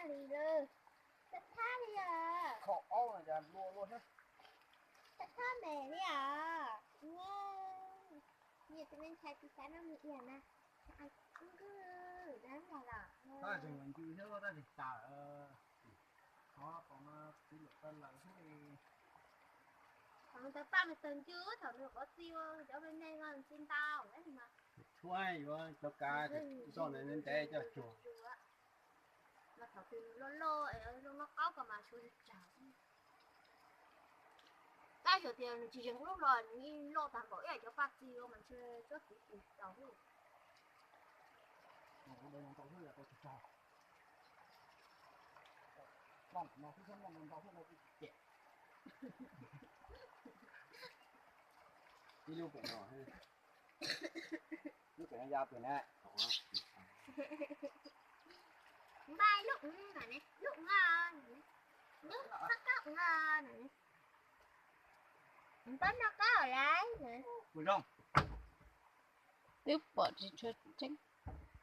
đi rồi. Thật tha đi à. Khổ rồi giờ luôn luôn hết. Thật tha mẹ đi à. Nghe. Nhiều tụi mình chạy thì sáng nó nghĩ là nè. Ai cũng cứ đáng là. Ta chỉ mình chỉ theo ta chỉ trả nó còn cái lượng tân là cái Thằng tao ba mày từng chứ, thằng được có siêu, cháu bên đây ngon xin tao, đấy thì mà. chuối rồi cho cá cho nên nên té cho chuột. Mà thằng thì lô lô ấy nó có cả mà chui chảo. Ta hiểu tiền chỉ dừng lúc rồi như lô thằng bội ấy cho bác siêu mà chơi cho tí tí đầu. Nó đây nó tao là tao cho. Vâng, nó cứ không làm tao không có chết. Đi lưu cũng nhỏ hay. Lúc cái ra từ nè. Bay lúc này, lúc ngon. Lúc nó có ngon này. Tính nó có ở đấy nè. Vừa không? Tiếp bỏ thì cho tránh